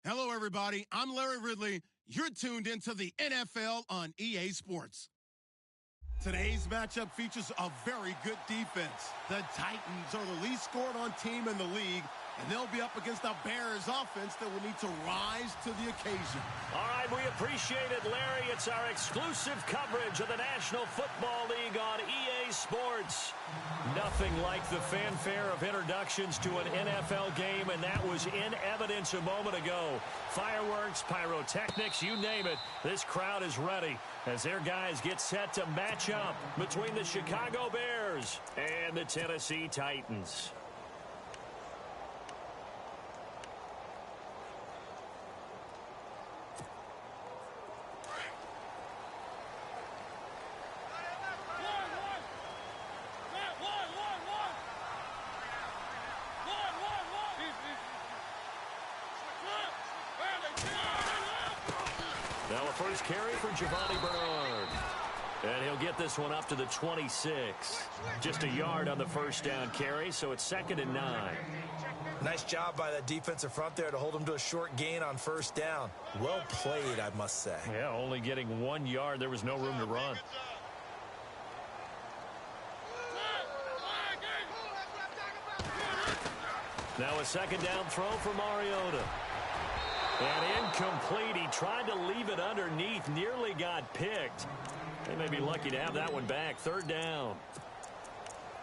Hello, everybody. I'm Larry Ridley. You're tuned into the NFL on EA Sports. Today's matchup features a very good defense. The Titans are the least scored on team in the league, and they'll be up against the Bears offense that will need to rise to the occasion. All right, we appreciate it, Larry. It's our exclusive coverage of the National Football League on EA Sports. Nothing like the fanfare of introductions to an NFL game, and that was in evidence a moment ago. Fireworks, pyrotechnics, you name it. This crowd is ready as their guys get set to match up between the Chicago Bears and the Tennessee Titans. Now a first carry for Giovanni Bernard. And he'll get this one up to the 26. Just a yard on the first down carry, so it's 2nd and 9. Nice job by that defensive front there to hold him to a short gain on first down. Well played, I must say. Yeah, only getting 1 yard. There was no room to run. Now a second down throw for Mariota. And incomplete. He tried to leave it underneath. Nearly got picked. They may be lucky to have that one back. 3rd down.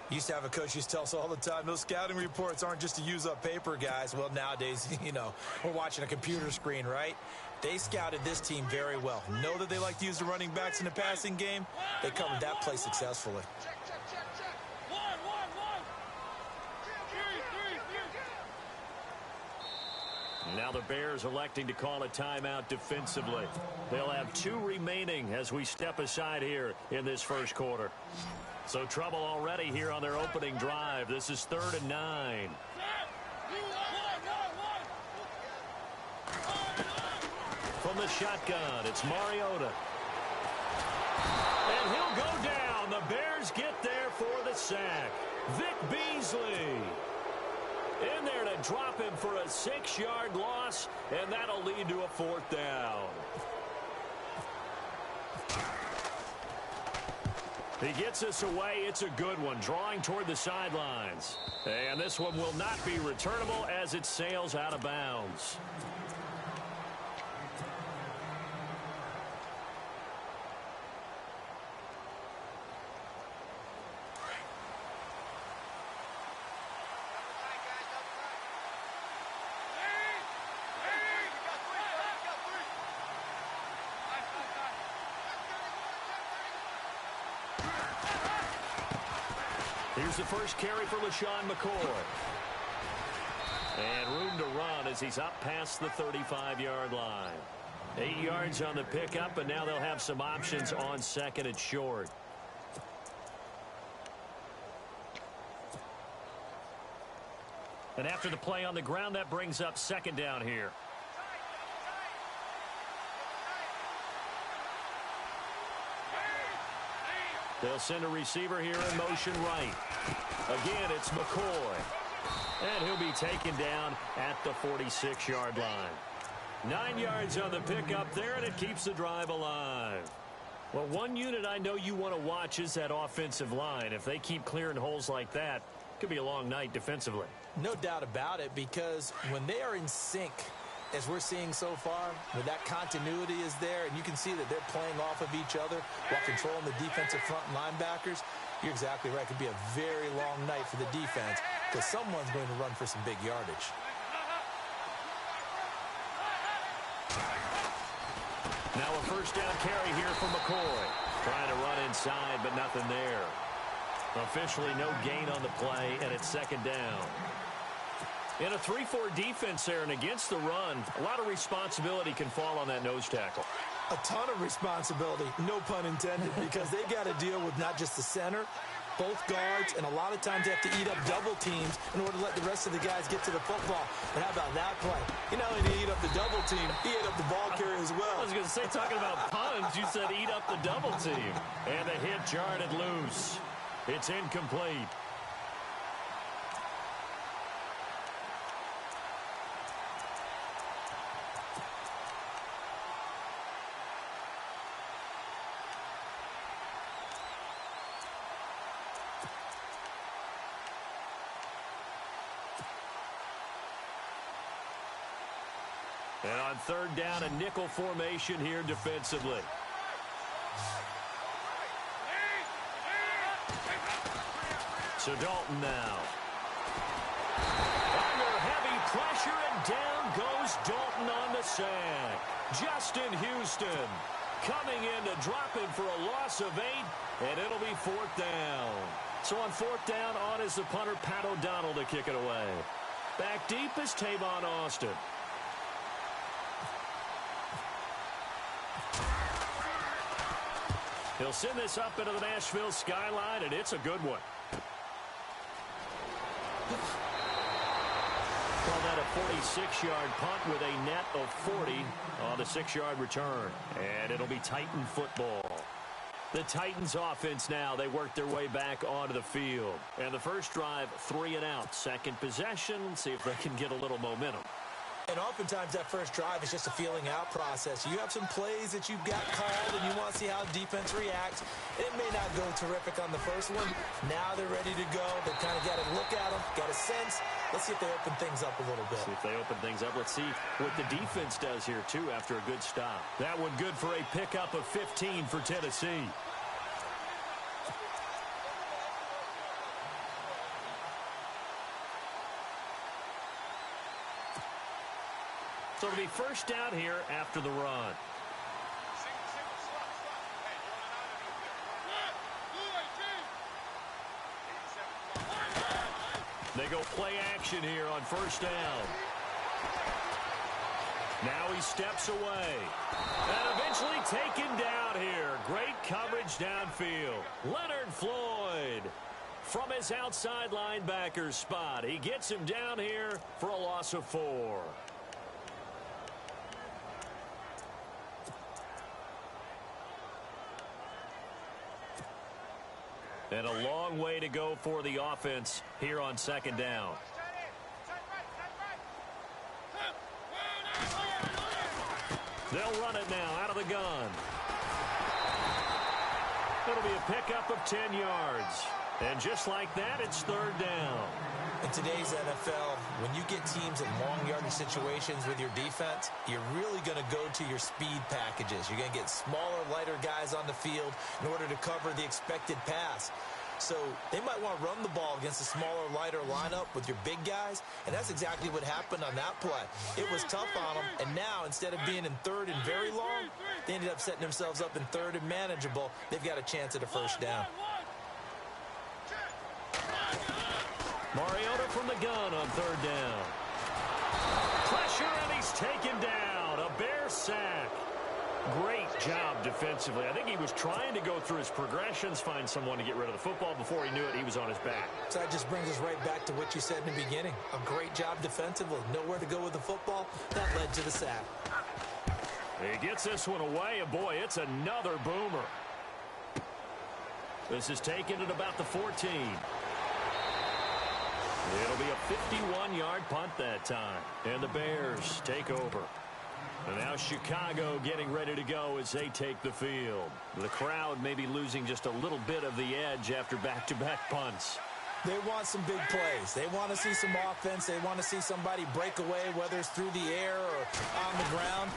Used to have a coach used to tell us all the time, those scouting reports aren't just to use up paper, guys. Well, nowadays, we're watching a computer screen, right? They scouted this team very well. Know that they like to use the running backs in the passing game. They covered that play successfully. Now the Bears electing to call a timeout defensively. They'll have 2 remaining as we step aside here in this first quarter. So trouble already here on their opening drive. This is 3rd and 9. From the shotgun, it's Mariota. And he'll go down. The Bears get there for the sack. Vic Beasley in there to drop him for a 6-yard loss, and that'll lead to a 4th down. He gets us away. It's a good one, drawing toward the sidelines. And this one will not be returnable as it sails out of bounds. Here's the first carry for LaShawn McCoy. And room to run as he's up past the 35-yard line. 8 yards on the pickup, and now they'll have some options on 2nd and short. And after the play on the ground, that brings up 2nd down here. They'll send a receiver here in motion right. Again, it's McCoy. And he'll be taken down at the 46-yard line. 9 yards on the pickup there, and it keeps the drive alive. Well, one unit I know you want to watch is that offensive line. If they keep clearing holes like that, it could be a long night defensively. No doubt about it, because when they are in sync, as we're seeing so far, where that continuity is there, and you can see that they're playing off of each other while controlling the defensive front linebackers, you're exactly right. It could be a very long night for the defense because someone's going to run for some big yardage. Now a first down carry here for McCoy. Trying to run inside, but nothing there. Officially no gain on the play, and it's 2nd down. In a 3-4 defense there and against the run, a lot of responsibility can fall on that nose tackle. A ton of responsibility, no pun intended, because they got to deal with not just the center, both guards, and a lot of times they have to eat up double teams in order to let the rest of the guys get to the football. And how about that play? You know, he eat up the double team, he ate up the ball carrier as well. I was going to say, talking about puns, you said eat up the double team. And the hit jarred it loose. It's incomplete. And on third down, a nickel formation here defensively. So Dalton now. Under heavy pressure, and down goes Dalton on the sack. Justin Houston coming in to drop him for a loss of 8, and it'll be fourth down. So on fourth down, on is the punter, Pat O'Donnell, to kick it away. Back deep is Tavon Austin. He'll send this up into the Nashville skyline, and it's a good one. Call that a 46-yard punt with a net of 40 on the 6-yard return. And it'll be Titan football. The Titans offense now, they work their way back onto the field. And the first drive, 3 and out. Second possession, see if they can get a little momentum. And oftentimes that first drive is just a feeling out process. You have some plays that you've got called and you want to see how defense reacts. It may not go terrific on the first one. Now they're ready to go. They've kind of got to look at them, got a sense. Let's see if they open things up a little bit. See if they open things up. Let's see what the defense does here, too, after a good stop. That one good for a pickup of 15 for Tennessee. So it'll be first down here after the run. They go play action here on first down. Now he steps away. And eventually taken down here. Great coverage downfield. Leonard Floyd from his outside linebacker spot. He gets him down here for a loss of 4. And a long way to go for the offense here on second down. They'll run it now out of the gun. It'll be a pickup of 10 yards. And just like that, it's third down. In today's NFL, when you get teams in long yardage situations with your defense, you're really going to go to your speed packages. You're going to get smaller, lighter guys on the field in order to cover the expected pass. So they might want to run the ball against a smaller, lighter lineup with your big guys, and that's exactly what happened on that play. It was tough on them, and now instead of being in third and very long, they ended up setting themselves up in third and manageable. They've got a chance at a first down. Mariota from the gun on third down. Pressure, and he's taken down. A Bear sack. Great job defensively. I think he was trying to go through his progressions, find someone to get rid of the football. Before he knew it, he was on his back. So that just brings us right back to what you said in the beginning. A great job defensively. Nowhere to go with the football. That led to the sack. He gets this one away, and boy, it's another boomer. This is taken at about the 14. It'll be a 51-yard punt that time. And the Bears take over. And now Chicago getting ready to go as they take the field. The crowd may be losing just a little bit of the edge after back-to-back punts. They want some big plays. They want to see some offense. They want to see somebody break away, whether it's through the air or on the ground.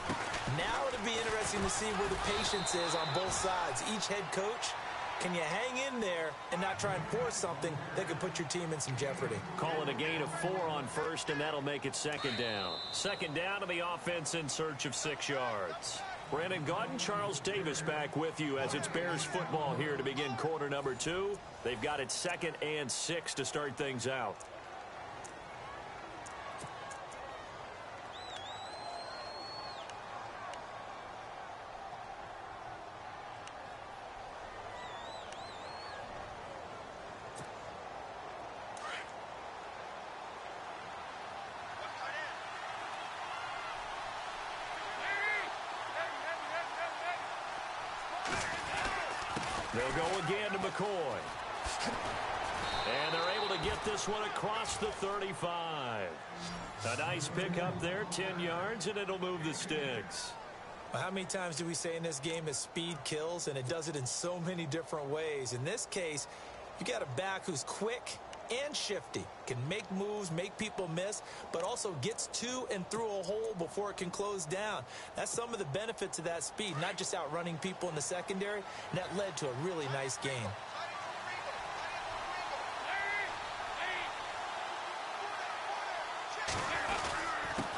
Now it'll be interesting to see where the patience is on both sides. Each head coach, can you hang in there and not try and force something that could put your team in some jeopardy? Call it a gain of 4 on first, and that'll make it second down. Second down to the offense in search of 6 yards. Brandon Gaudin, Charles Davis back with you as it's Bears football here to begin quarter number 2. They've got it 2nd and 6 to start things out. They'll go again to McCoy. And they're able to get this one across the 35. A nice pickup there, 10 yards, and it'll move the sticks. Well, how many times do we say in this game that speed kills, and it does it in so many different ways? In this case, you got a back who's quick, and shifty. Can make moves, make people miss, but also gets to and through a hole before it can close down. That's some of the benefits of that speed, not just outrunning people in the secondary, and that led to a really nice game.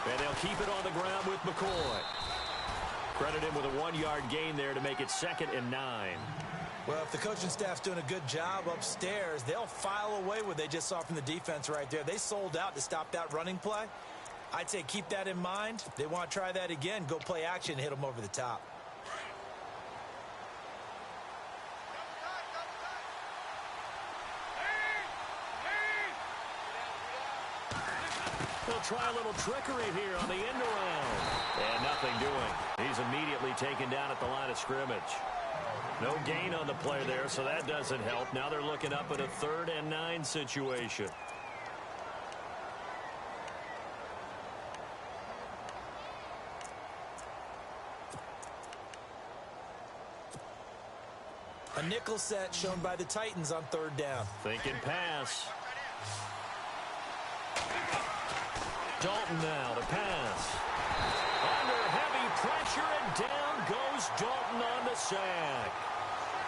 And they'll keep it on the ground with McCoy. Credit him with a 1-yard gain there to make it 2nd and 9. Well, if the coaching staff's doing a good job upstairs, they'll file away what they just saw from the defense right there. They sold out to stop that running play. I'd say keep that in mind. They want to try that again. Go play action and hit them over the top. They'll try a little trickery here on the end around. And nothing doing. He's immediately taken down at the line of scrimmage. No gain on the play there, so that doesn't help. Now they're looking up at a 3rd and 9 situation. A nickel set shown by the Titans on 3rd down. Thinking pass. Dalton now to pass. Under heavy pressure, and down goes Dalton on the sack.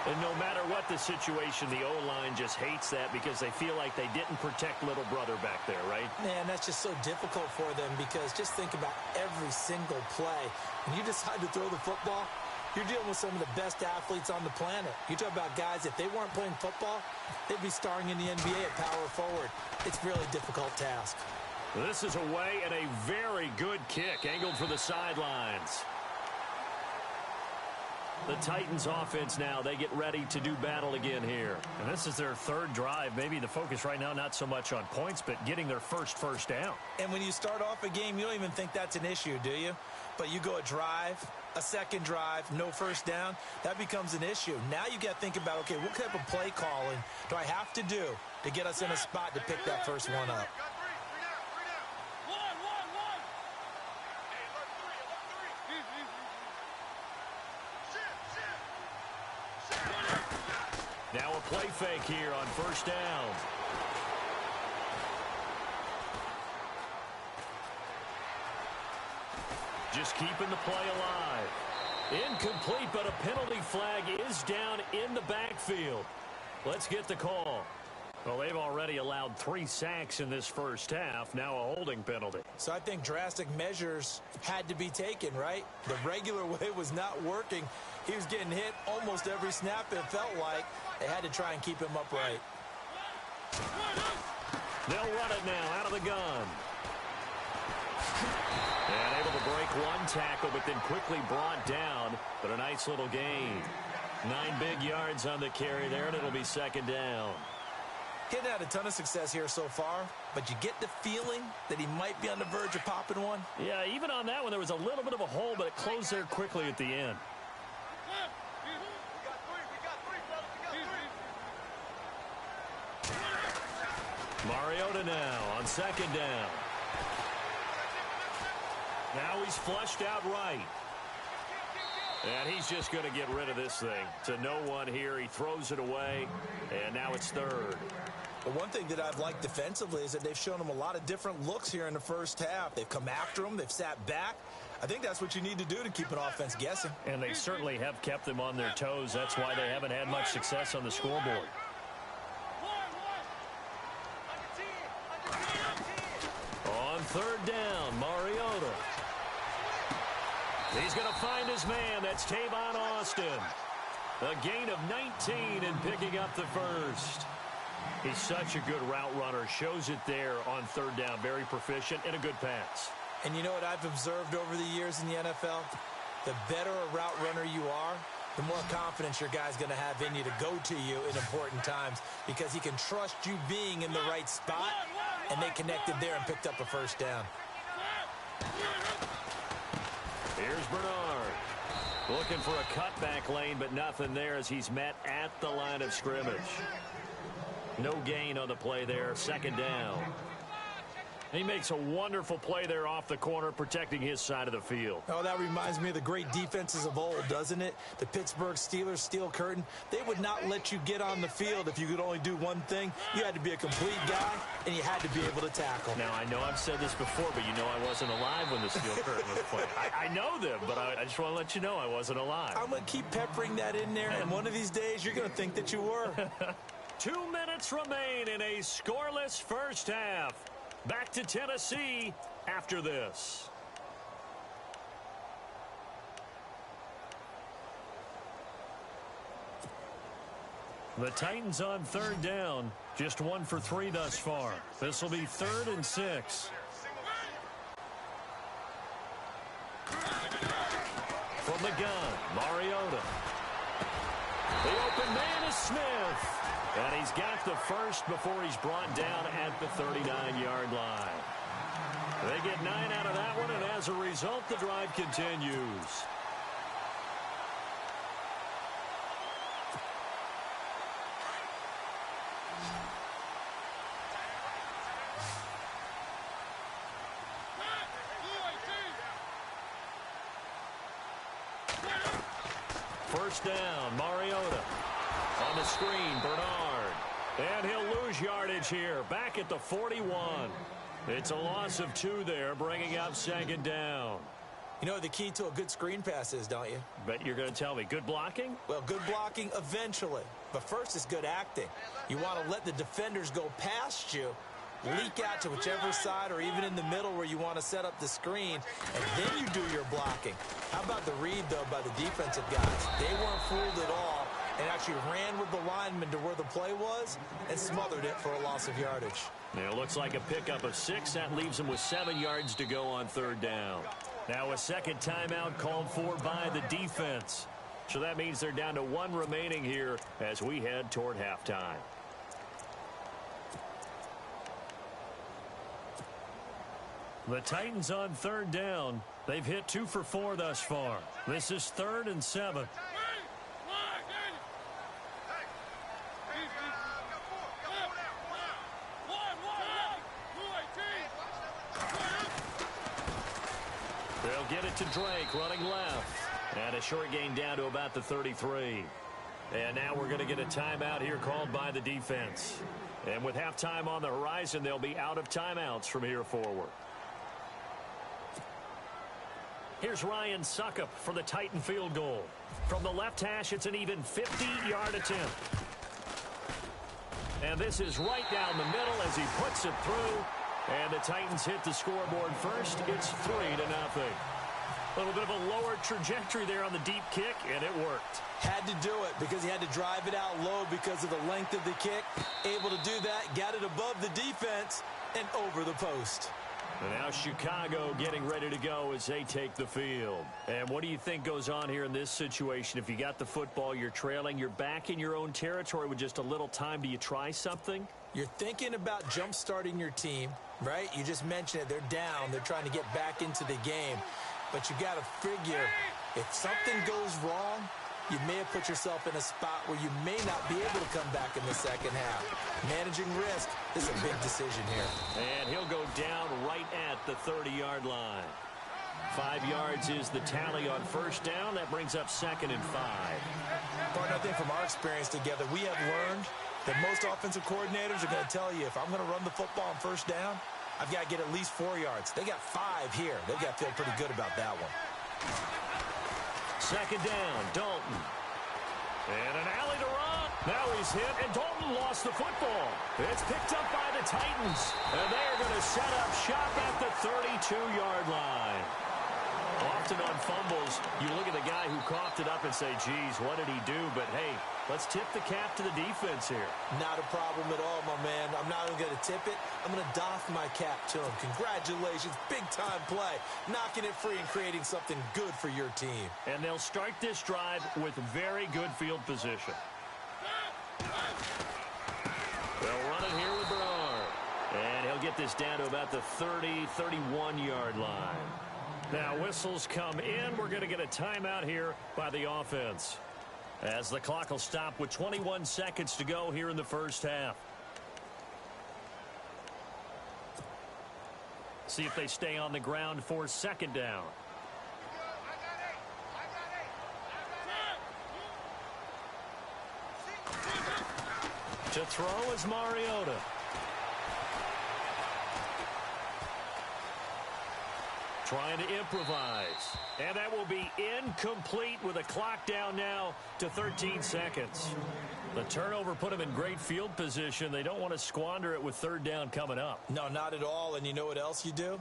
And no matter what the situation, the O-line just hates that because they feel like they didn't protect little brother back there, right? Man, that's just so difficult for them because just think about every single play. When you decide to throw the football, you're dealing with some of the best athletes on the planet. You talk about guys, if they weren't playing football, they'd be starring in the NBA at power forward. It's a really difficult task. This is away and a very good kick angled for the sidelines. The Titans offense now, they get ready to do battle again here. And this is their 3rd drive. Maybe the focus right now not so much on points, but getting their first down. And when you start off a game, you don't even think that's an issue, do you? But you go a drive, a 2nd drive, no first down, that becomes an issue. Now you got to think about, okay, what type of play calling do I have to do to get us in a spot to pick that first one up? Now a play fake here on 1st down. Just keeping the play alive. Incomplete, but a penalty flag is down in the backfield. Let's get the call. Well, they've already allowed 3 sacks in this first half. Now a holding penalty. So I think drastic measures had to be taken, right? The regular way was not working. He was getting hit almost every snap, it felt like. They had to try and keep him upright. They'll run it now out of the gun. And able to break 1 tackle, but then quickly brought down. But a nice little gain. 9 big yards on the carry there, and it'll be 2nd down. He hadn't had a ton of success here so far, but you get the feeling that he might be on the verge of popping one. Yeah, even on that one, there was a little bit of a hole, but it closed there quickly at the end. Mariota now on 2nd down. Now he's flushed out right. And he's just going to get rid of this thing. To no one here. He throws it away, and now it's 3rd. But one thing that I've liked defensively is that they've shown him a lot of different looks here in the first half. They've come after him. They've sat back. I think that's what you need to do to keep an offense guessing. And they certainly have kept them on their toes. That's why they haven't had much success on the scoreboard. On 3rd down, Mariota. He's going to find his man. That's Tavon Austin. A gain of 19 and picking up the first. He's such a good route runner. Shows it there on 3rd down. Very proficient and a good pass. And you know what I've observed over the years in the NFL? The better a route runner you are, the more confidence your guy's going to have in you to go to you in important times because he can trust you being in the right spot, and they connected there and picked up a first down. Here's Bernard. Looking for a cutback lane, but nothing there as he's met at the line of scrimmage. No gain on the play there. 2nd down. He makes a wonderful play there off the corner, protecting his side of the field. Oh, that reminds me of the great defenses of old, doesn't it? The Pittsburgh Steelers steel curtain. They would not let you get on the field if you could only do one thing. You had to be a complete guy, and you had to be able to tackle. Now, I know I've said this before, but you know I wasn't alive when the steel curtain was played. I know them, but I just want to let you know I wasn't alive. I'm going to keep peppering that in there, and one of these days you're going to think that you were. 2 minutes remain in a scoreless first half. Back to Tennessee after this. The Titans on third down. Just 1 for 3 thus far. This will be 3rd and 6. From the gun, Mariota. The open man is Smith. And he's got the first before he's brought down at the 39-yard line. They get 9 out of that one, and as a result, the drive continues. First down, Mariota. On the screen, Bernard. And he'll lose yardage here, back at the 41. It's a loss of 2 there, bringing up 2nd down. You know what the key to a good screen pass is, don't you? Bet you're going to tell me. Good blocking? Well, good blocking eventually. But first is good acting. You want to let the defenders go past you, leak out to whichever side or even in the middle where you want to set up the screen, and then you do your blocking. How about the read, though, by the defensive guys? They weren't fooled at all and actually ran with the lineman to where the play was and smothered it for a loss of yardage. Now, it looks like a pickup of 6. That leaves them with 7 yards to go on 3rd down. Now a second timeout called for by the defense. So that means they're down to 1 remaining here as we head toward halftime. The Titans on 3rd down. They've hit 2 for 4 thus far. This is 3rd and 7. They'll get it to Drake running left. And a short gain down to about the 33. And now we're going to get a timeout here called by the defense. And with halftime on the horizon, they'll be out of timeouts from here forward. Here's Ryan Suckup for the Titan field goal. From the left hash, it's an even 50-yard attempt. And this is right down the middle as he puts it through. And the Titans hit the scoreboard first. It's 3-0. A little bit of a lower trajectory there on the deep kick, and it worked. Had to do it because he had to drive it out low because of the length of the kick. Able to do that, got it above the defense and over the post. And now Chicago getting ready to go as they take the field. And what do you think goes on here in this situation? If you got the football, you're trailing, you're back in your own territory with just a little time. Do you try something? You're thinking about jump-starting your team, right? You just mentioned it. They're down. They're trying to get back into the game. But you got to figure, if something goes wrong, you may have put yourself in a spot where you may not be able to come back in the second half. Managing risk is a big decision here. And he'll go down right at the 30-yard line. 5 yards is the tally on first down. That brings up 2nd and 5. Partner, I think from our experience together, we have learned that most offensive coordinators are going to tell you, if I'm going to run the football on first down, I've got to get at least 4 yards. They got 5 here. They've got to feel pretty good about that one. 2nd down, Dalton. And an alley to run. Now he's hit, and Dalton lost the football. It's picked up by the Titans. And they're going to set up shop at the 32-yard line. Often on fumbles, you look at the guy who coughed it up and say, geez, what did he do? But, hey, let's tip the cap to the defense here. Not a problem at all, my man. I'm not even going to tip it. I'm going to doff my cap to him. Congratulations. Big-time play. Knocking it free and creating something good for your team. And they'll start this drive with very good field position. They'll run it here with Bernard. And he'll get this down to about the 30, 31-yard line. Now whistles come in. We're going to get a timeout here by the offense, as the clock will stop with 21 seconds to go here in the first half. See if they stay on the ground for second down. To throw is Mariota. Trying to improvise. And that will be incomplete with a clock down now to 13 seconds. The turnover put them in great field position. They don't want to squander it with third down coming up. No, not at all. And you know what else you do?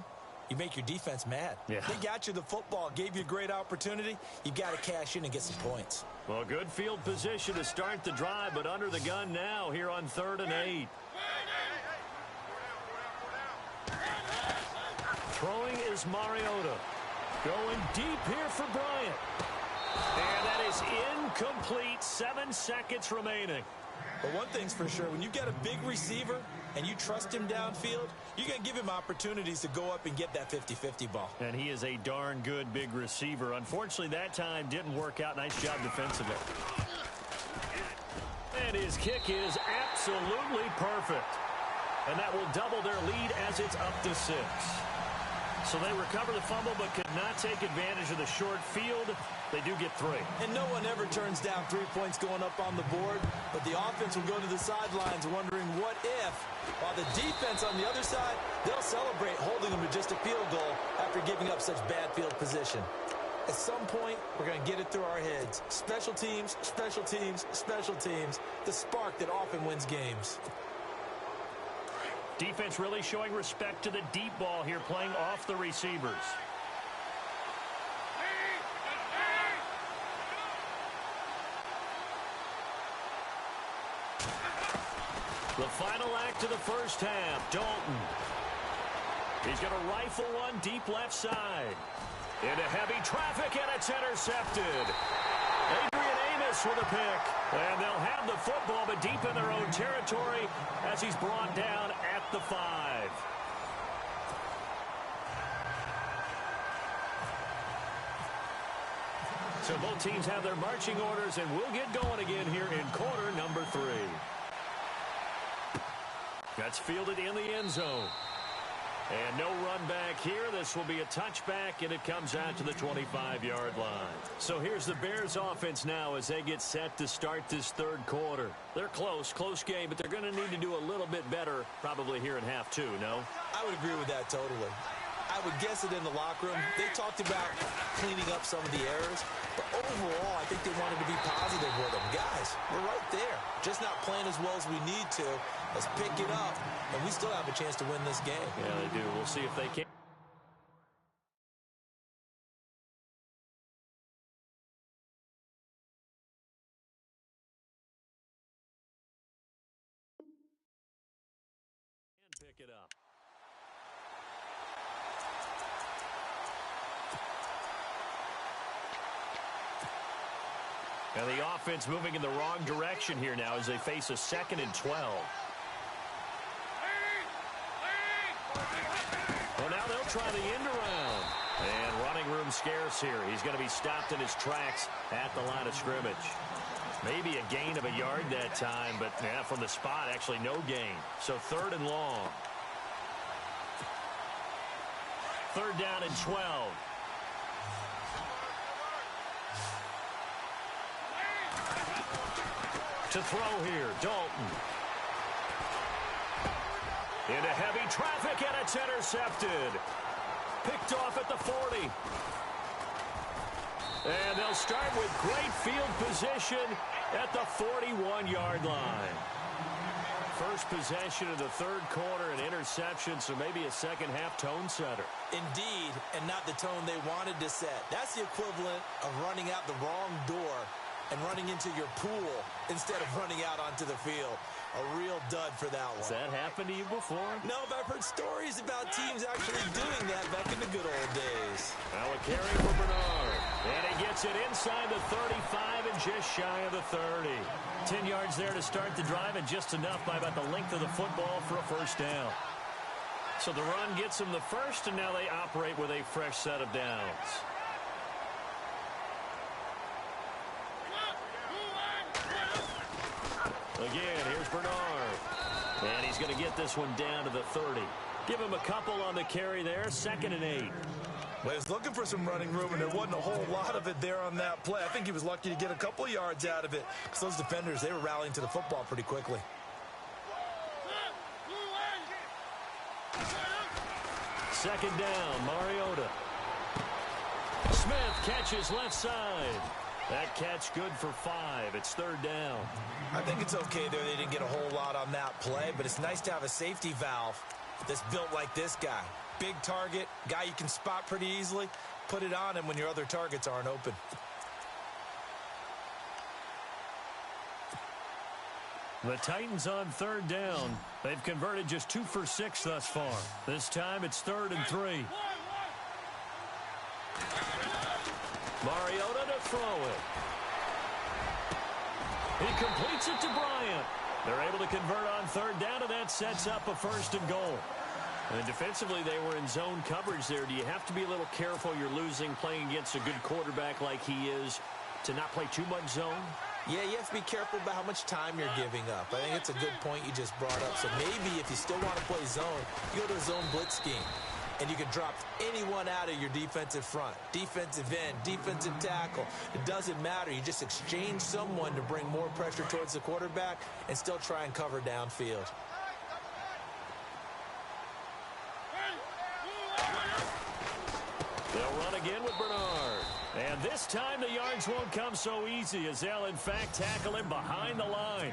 You make your defense mad. Yeah. They got you the football, gave you a great opportunity. You got to cash in and get some points. Well, good field position to start the drive, but under the gun now here on 3rd and 8. Throwing is Mariota. Going deep here for Bryant. And that is incomplete. 7 seconds remaining. But one thing's for sure, when you've got a big receiver and you trust him downfield, you're going to give him opportunities to go up and get that 50-50 ball. And he is a darn good big receiver. Unfortunately, that time didn't work out. Nice job defensively. And his kick is absolutely perfect. And that will double their lead as it's up to 6. So they recover the fumble but could not take advantage of the short field. They do get 3. And no one ever turns down 3 points going up on the board, but the offense will go to the sidelines wondering what if, while the defense on the other side, they'll celebrate holding them to just a field goal after giving up such bad field position. At some point, we're going to get it through our heads. Special teams, special teams, special teams, the spark that often wins games. Defense really showing respect to the deep ball here, playing off the receivers. The final act of the first half, Dalton. He's going to rifle one deep left side. Into heavy traffic, and it's intercepted. Adrian Amos with a pick. And they'll have the football, but deep in their own territory as he's brought down at the 5. So both teams have their marching orders, and we'll get going again here in quarter number 3. That's fielded in the end zone. And no run back here. This will be a touchback, and it comes out to the 25-yard line. So here's the Bears offense now as they get set to start this third quarter. They're close game, but they're going to need to do a little bit better probably here in half 2, no? I would agree with that totally. I would guess it in the locker room. They talked about cleaning up some of the errors, but overall, I think they wanted to be positive with them. Guys, we're right there. Just not playing as well as we need to. Let's pick it up, and we still have a chance to win this game. Yeah, they do. We'll see if they can. And pick it up. And the offense moving in the wrong direction here now as they face a 2nd and 12. Well, now they'll try the end around. And running room scarce here. He's going to be stopped in his tracks at the line of scrimmage. Maybe a gain of a yard that time, but yeah, from the spot, actually no gain. So 3rd and long. 3rd down and 12. To throw here, Dalton. Into heavy traffic, and it's intercepted. Picked off at the 40. And they'll start with great field position at the 41-yard line. First possession of the third quarter, an interception, so maybe a second-half tone setter. Indeed, and not the tone they wanted to set. That's the equivalent of running out the wrong door and running into your pool instead of running out onto the field. A real dud for that one. Has that happened to you before? No, but I've heard stories about teams actually doing that back in the good old days. Well, a carry for Bernard. And he gets it inside the 35 and just shy of the 30. 10 yards there to start the drive, and just enough by about the length of the football for a first down. So the run gets them the first, and now they operate with a fresh set of downs. Again, here's Bernard. And he's going to get this one down to the 30. Give him a couple on the carry there, 2nd and 8. Well, he was looking for some running room, and there wasn't a whole lot of it there on that play. I think he was lucky to get a couple yards out of it because those defenders, they were rallying to the football pretty quickly. 2nd down, Mariota. Smith catches left side. That catch good for 5. It's 3rd down. I think it's okay there. They didn't get a whole lot on that play, but it's nice to have a safety valve that's built like this guy. Big target, guy you can spot pretty easily. Put it on him when your other targets aren't open. The Titans on 3rd down. They've converted just 2 for 6 thus far. This time it's 3rd and 3. Mariota to throw it. He completes it to Bryant. They're able to convert on 3rd down, and that sets up a 1st and goal. And defensively, they were in zone coverage there. Do you have to be a little careful? You're losing playing against a good quarterback like he is to not play too much zone? Yeah, you have to be careful about how much time you're giving up. I think it's a good point you just brought up. So maybe if you still want to play zone, you go to a zone blitz scheme. And you can drop anyone out of your defensive front. Defensive end, defensive tackle. It doesn't matter. You just exchange someone to bring more pressure towards the quarterback and still try and cover downfield. They'll run again with Bernard. And this time the yards won't come so easy as they'll, in fact, tackle him behind the line.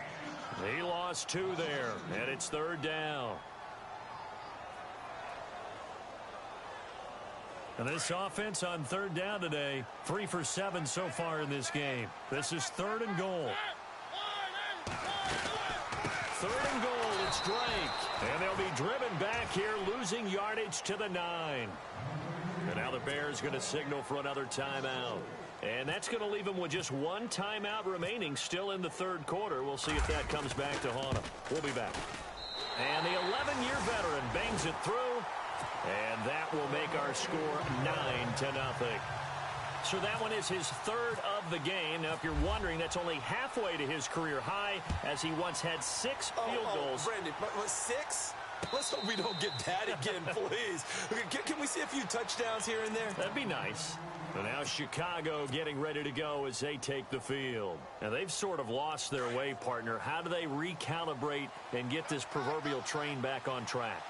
He lost 2 there, and it's 3rd down. And this offense on 3rd down today, 3 for 7 so far in this game. This is 3rd and goal. 3rd and goal, it's Drake. And they'll be driven back here, losing yardage to the 9. And now the Bears going to signal for another timeout. And that's going to leave them with just 1 timeout remaining still in the 3rd quarter. We'll see if that comes back to haunt them. We'll be back. And the 11-year veteran bangs it through. And that will make our score 9-0. So that one is his 3rd of the game. Now, if you're wondering, that's only halfway to his career high, as he once had 6 field goals. Brandon, what, 6? Let's hope we don't get that again, please. Can we see a few touchdowns here and there? That'd be nice. And now Chicago getting ready to go as they take the field. Now, they've sort of lost their way, partner. How do they recalibrate and get this proverbial train back on track?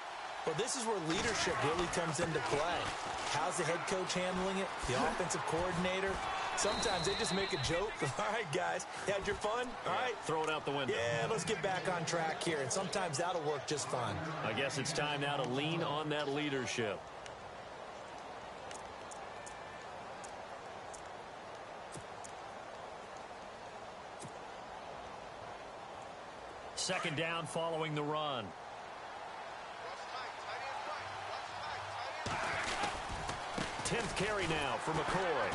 Well, this is where leadership really comes into play. How's the head coach handling it? The offensive coordinator? Sometimes they just make a joke. All right, guys, you had your fun? All right. Throw it out the window. Yeah, let's get back on track here. And sometimes that'll work just fine. I guess it's time now to lean on that leadership. Second down following the run. 10th carry now for McCoy.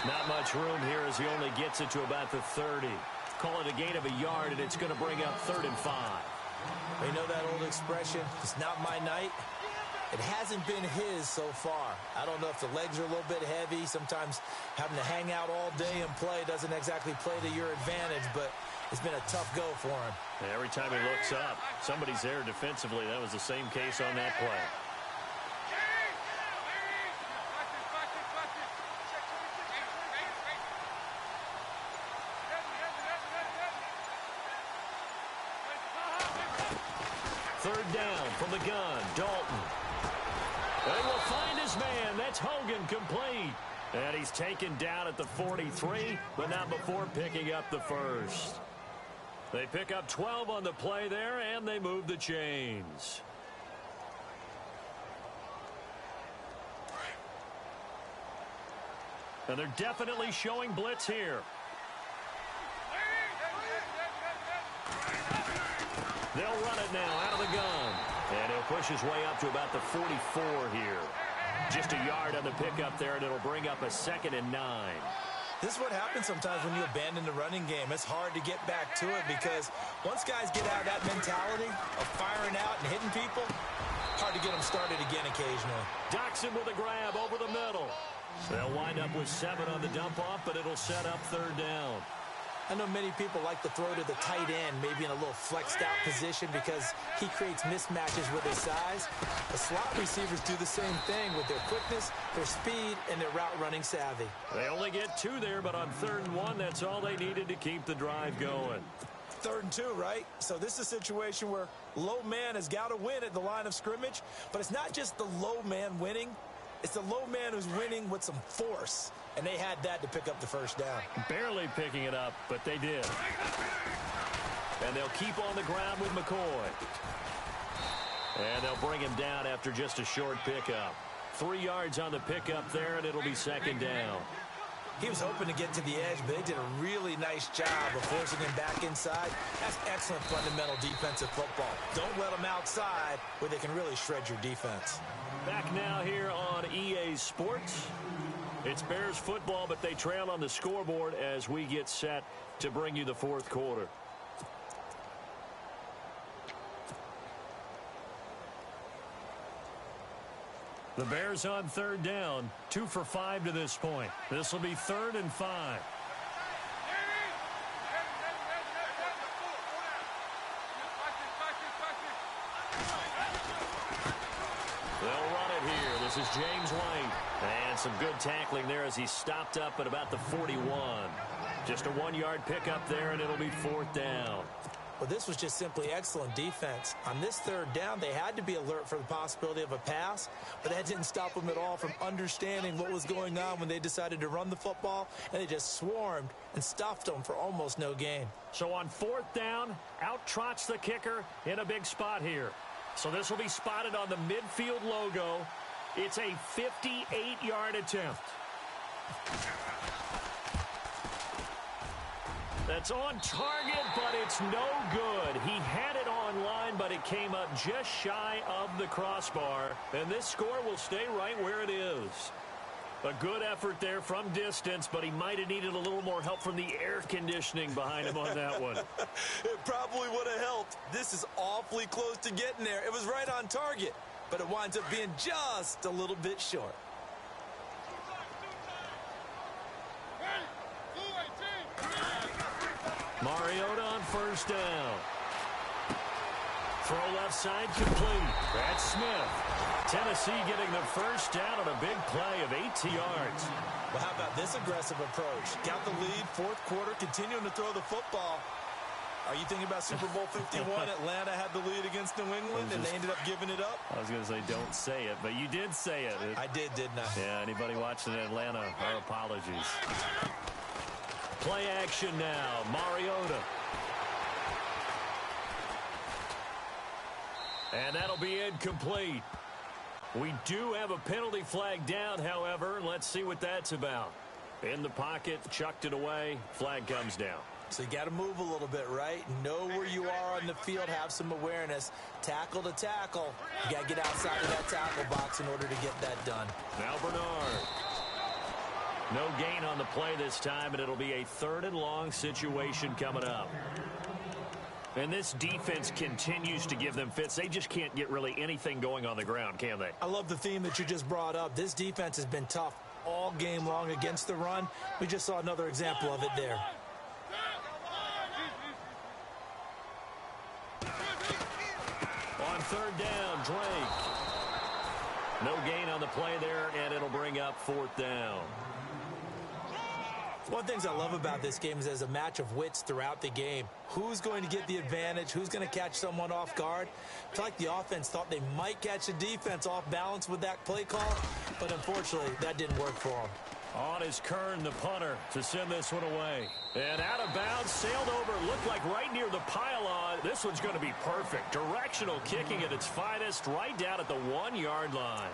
Not much room here as he only gets it to about the 30. Call it a gain of a yard, and it's going to bring up 3rd and 5. You know that old expression, it's not my night? It hasn't been his so far. I don't know if the legs are a little bit heavy. Sometimes having to hang out all day and play doesn't exactly play to your advantage, but it's been a tough go for him. And every time he looks up, somebody's there defensively. That was the same case on that play. Third down from the gun, Dalton. They will find his man. That's Hogan, complete. And he's taken down at the 43, but not before picking up the first. They pick up 12 on the play there, and they move the chains. And they're definitely showing blitz here. They'll run it now out of the gun. And he'll push his way up to about the 44 here. Just a yard on the pickup there, and it'll bring up a 2nd and 9. This is what happens sometimes when you abandon the running game. It's hard to get back to it because once guys get out of that mentality of firing out and hitting people, hard to get them started again occasionally. Doxson with a grab over the middle. They'll wind up with 7 on the dump-off, but it'll set up 3rd down. I know many people like to throw to the tight end, maybe in a little flexed out position because he creates mismatches with his size. The slot receivers do the same thing with their quickness, their speed, and their route running savvy. They only get 2 there, but on 3rd and 1, that's all they needed to keep the drive going. 3rd and 2, right? So this is a situation where low man has got to win at the line of scrimmage, but it's not just the low man winning. It's the low man who's winning with some force, and they had that to pick up the first down. Barely picking it up, but they did. And they'll keep on the ground with McCoy. And they'll bring him down after just a short pickup. 3 yards on the pickup there, and it'll be 2nd down. He was hoping to get to the edge, but they did a really nice job of forcing him back inside. That's excellent fundamental defensive football. Don't let them outside where they can really shred your defense. Back now here on EA Sports. It's Bears football, but they trail on the scoreboard as we get set to bring you the 4th quarter. The Bears on 3rd down, 2 for 5 to this point. This will be 3rd and 5. They'll run it here. This is James White. And some good tackling there as he stopped up at about the 41. Just a 1-yard pickup there, and it'll be 4th down. Well, this was just simply excellent defense. On this 3rd down, they had to be alert for the possibility of a pass, but that didn't stop them at all from understanding what was going on when they decided to run the football, and they just swarmed and stuffed them for almost no gain. So on 4th down, out trots the kicker in a big spot here. So this will be spotted on the midfield logo. It's a 58-yard attempt. That's on target, but it's no good. He had it on line, but it came up just shy of the crossbar. And this score will stay right where it is. A good effort there from distance, but he might have needed a little more help from the air conditioning behind him on that one. It probably would have helped. This is awfully close to getting there. It was right on target, but it winds up being just a little bit short. Mariota on 1st down. Throw left side complete. That's Smith. Tennessee getting the 1st down on a big play of 18 yards. Well, how about this aggressive approach? Got the lead, 4th quarter, continuing to throw the football. Are you thinking about Super Bowl 51? Atlanta had the lead against New England, and they ended up giving it up? I was going to say don't say it, but you did say it. I did, didn't I? Yeah, anybody watching Atlanta, our apologies. Play action now. Mariota. And that'll be incomplete. We do have a penalty flag down, however. Let's see what that's about. In the pocket, chucked it away. Flag comes down. So you got to move a little bit, right? Know where you are on the field, have some awareness. Tackle to tackle. You got to get outside of that tackle box in order to get that done. Now Bernard. No gain on the play this time, and it'll be a 3rd and long situation coming up. And this defense continues to give them fits. They just can't get really anything going on the ground, can they? I love the theme that you just brought up. This defense has been tough all game long against the run. We just saw another example of it there. On 3rd down, Drake. No gain on the play there, and it'll bring up 4th down. One of the things I love about this game is there's a match of wits throughout the game. Who's going to get the advantage? Who's going to catch someone off guard? I feel like the offense thought they might catch the defense off balance with that play call, but unfortunately, that didn't work for them. On is Kern, the punter, to send this one away. And out of bounds, sailed over, looked like right near the pylon. This one's going to be perfect. Directional kicking at its finest, right down at the 1-yard line.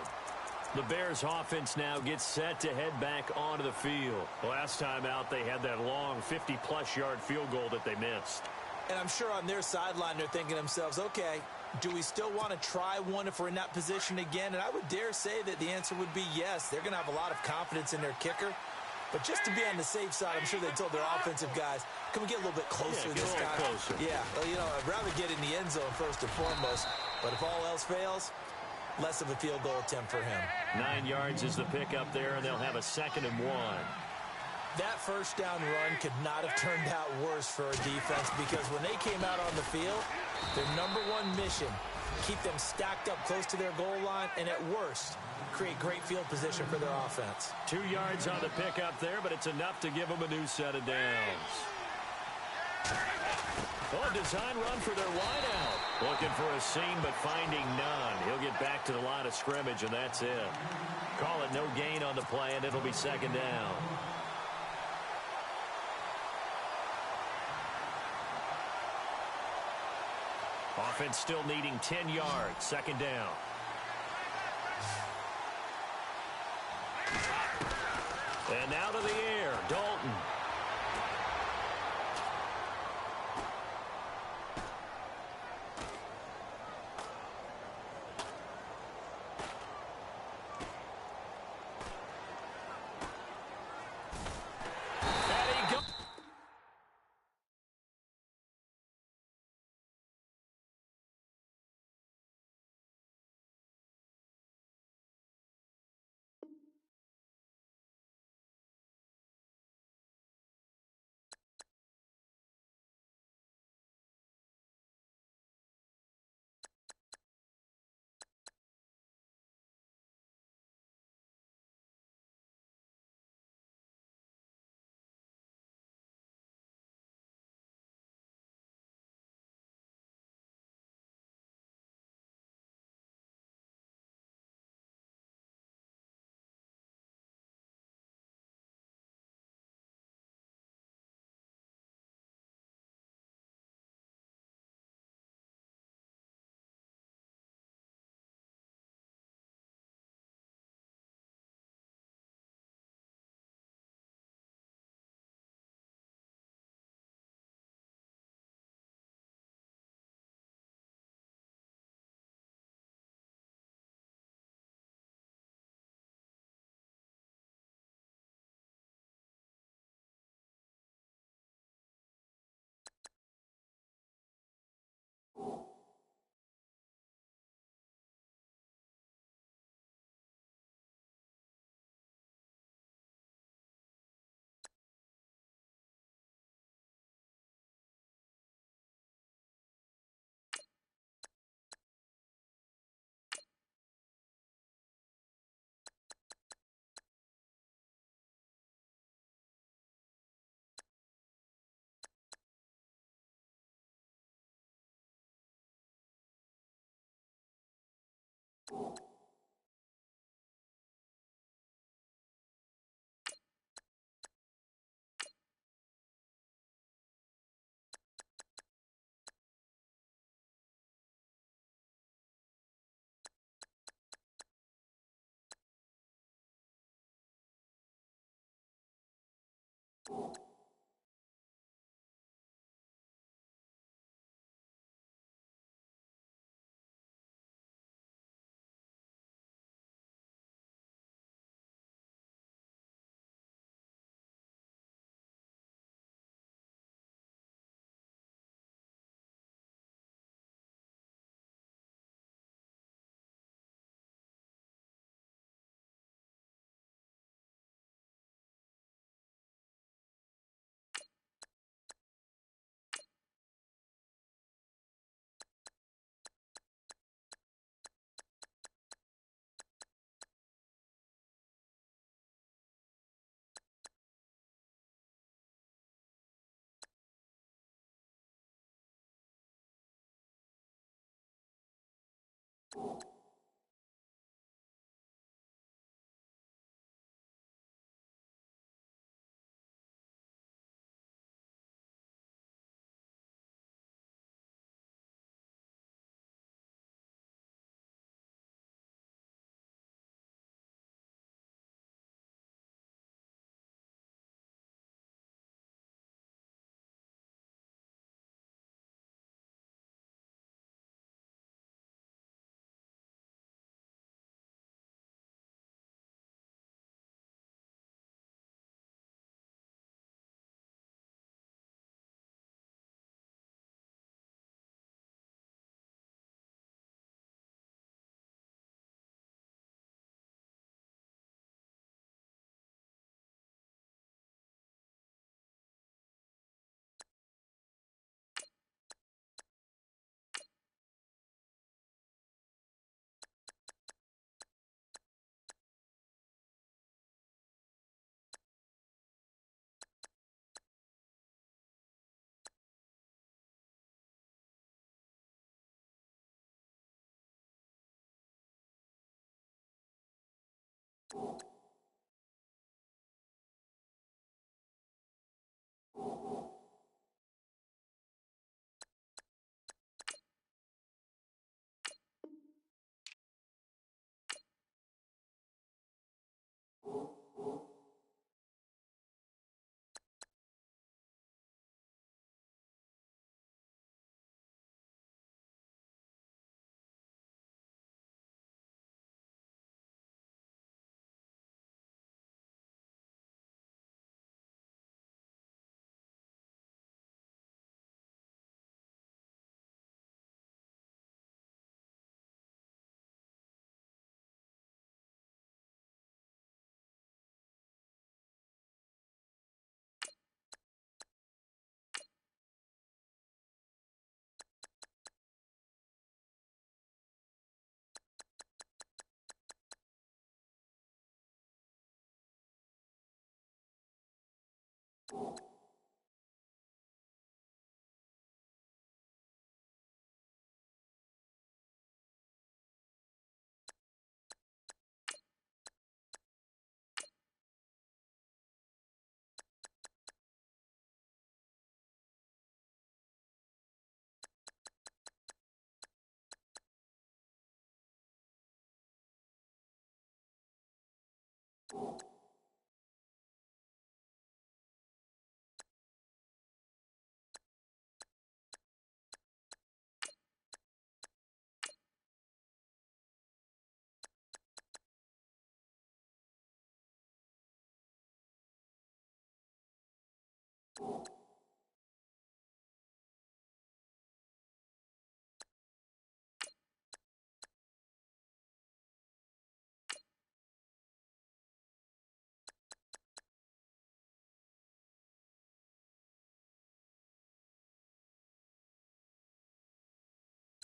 The Bears offense now gets set to head back onto the field. Last time out, they had that long 50-plus yard field goal that they missed. And I'm sure on their sideline, they're thinking to themselves, okay, do we still want to try one if we're in that position again? And I would dare say that the answer would be yes. They're going to have a lot of confidence in their kicker. But just to be on the safe side, I'm sure they told their offensive guys, can we get a little bit closer this time? Closer. Yeah, well, you know, I'd rather get in the end zone first and foremost. But if all else fails, less of a field goal attempt for him. 9 yards is the pickup there, and they'll have a 2nd and 1. That first down run could not have turned out worse for our defense because when they came out on the field, their number one mission, keep them stacked up close to their goal line, and at worst, create great field position for their offense. 2 yards on the pickup there, but it's enough to give them a new set of downs. Oh, design run for their wideout. Looking for a seam, but finding none. He'll get back to the line of scrimmage, and that's it. Call it no gain on the play, and it'll be second down. Offense still needing 10 yards. Second down. And out of the air, Dalton.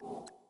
You